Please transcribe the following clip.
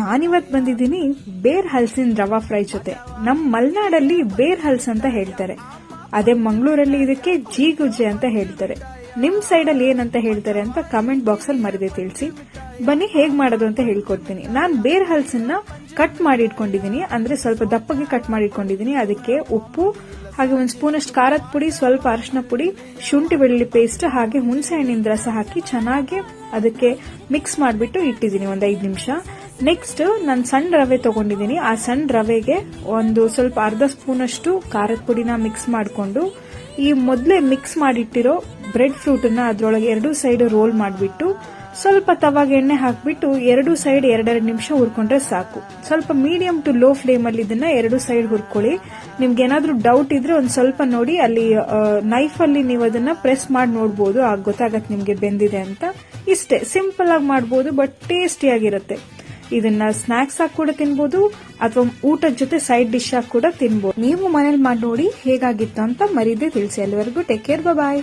ನಾನಿವತ್ ಬಂದಿದ್ದೀನಿ ಬೇರ್ ಹಲ್ಸಿನ ರವಾ ಫ್ರೈ ಜೊತೆ. ನಮ್ ಮಲೆನಾಡಲ್ಲಿ ಬೇರ್ ಹಲ್ಸ್ ಅಂತ ಹೇಳ್ತಾರೆ, ಅದೇ ಮಂಗಳೂರಲ್ಲಿ ಇದಕ್ಕೆ ಜೀಗುಜ್ಜೆ ಅಂತ ಹೇಳ್ತಾರೆ. ನಿಮ್ ಸೈಡ್ ಅಲ್ಲಿ ಏನಂತ ಹೇಳ್ತಾರೆ ಅಂತ ಕಮೆಂಟ್ ಬಾಕ್ಸ್ ಅಲ್ಲಿ ಮರೆದೇ ತಿಳಿಸಿ. ಬನ್ನಿ ಹೇಗ್ ಮಾಡೋದು ಅಂತ ಹೇಳ್ಕೊಡ್ತೀನಿ. ನಾನ್ ಬೇರ್ ಹಲ್ಸನ್ನ ಕಟ್ ಮಾಡಿ ಇಟ್ಕೊಂಡಿದೀನಿ, ಅಂದ್ರೆ ಸ್ವಲ್ಪ ದಪ್ಪಗೆ ಕಟ್ ಮಾಡಿ ಇಟ್ಕೊಂಡಿದೀನಿ. ಅದಕ್ಕೆ ಉಪ್ಪು ಹಾಗೆ ಒಂದ್ ಸ್ಪೂನ್ ಅಷ್ಟು ಖಾರದ ಪುಡಿ, ಸ್ವಲ್ಪ ಅರಿಶಿನ ಪುಡಿ, ಶುಂಠಿ ಬೆಳ್ಳುಳ್ಳಿ ಪೇಸ್ಟ್ ಹಾಗೆ ಹುಣಸೆ ಹಣ್ಣಿನ ರಸ ಹಾಕಿ ಚೆನ್ನಾಗಿ ಅದಕ್ಕೆ ಮಿಕ್ಸ್ ಮಾಡಿಬಿಟ್ಟು ಇಟ್ಟಿದ್ದೀನಿ ಒಂದ್ 5 ನಿಮಿಷ. ನೆಕ್ಸ್ಟ್ ನಾನು ಸಣ್ಣ ರವೆ ತಗೊಂಡಿದ್ದೀನಿ. ಆ ಸಣ್ಣ ರವೆಗೆ ಒಂದು ಸ್ವಲ್ಪ ಅರ್ಧ ಸ್ಪೂನ್ ಅಷ್ಟು ಖಾರದ ಪುಡಿನ ಮಿಕ್ಸ್ ಮಾಡಿಕೊಂಡು ಈ ಮೊದಲೇ ಮಿಕ್ಸ್ ಮಾಡಿಟ್ಟಿರೋ ಬ್ರೆಡ್ ಫ್ರೂಟ್ ನ ಅದ್ರೊಳಗೆ 2 ಸೈಡ್ ರೋಲ್ ಮಾಡಿಬಿಟ್ಟು ಸ್ವಲ್ಪ ತವಾಗೆ ಎಣ್ಣೆ ಹಾಕ್ಬಿಟ್ಟು 2 ಸೈಡ್ 2 ನಿಮಿಷ ಹುರ್ಕೊಂಡ್ರೆ ಸಾಕು. ಸ್ವಲ್ಪ ಮೀಡಿಯಂ ಟು ಲೋ ಫ್ಲೇಮ್ ಅಲ್ಲಿ ಇದನ್ನ 2 ಸೈಡ್ ಹುರ್ಕೊಳ್ಳಿ. ನಿಮ್ಗೆ ಏನಾದ್ರೂ ಡೌಟ್ ಇದ್ರೆ ಒಂದ್ ಸ್ವಲ್ಪ ನೋಡಿ, ಅಲ್ಲಿ ನೈಫ್ ಅಲ್ಲಿ ನೀವು ಅದನ್ನ ಪ್ರೆಸ್ ಮಾಡಿ ನೋಡಬಹುದು, ಆಗ ಗೊತ್ತಾಗತ್ತೆ ನಿಮ್ಗೆ ಬೆಂದಿದೆ ಅಂತ. ಇಷ್ಟೇ ಸಿಂಪಲ್ ಆಗಿ ಮಾಡಬಹುದು, ಬಟ್ ಟೇಸ್ಟಿ ಆಗಿರುತ್ತೆ. ಇದನ್ನ ಸ್ನಾಕ್ಸ್ ಆಗಿ ಕೂಡ ತಿನ್ಬಹುದು ಅಥವಾ ಊಟದ ಜೊತೆ ಸೈಡ್ ಡಿಶ್ ಆಗಿ ಕೂಡ ತಿನ್ಬಹುದು. ನೀವು ಮನೇಲಿ ಮಾಡಿ ನೋಡಿ ಹೇಗಾಗಿತ್ತು ಅಂತ ಮರೀದೆ ತಿಳಿಸಿ. ಅಲ್ಲಿವರೆಗೂ ಟೇಕ್ ಕೇರ್, ಬಾಯ್.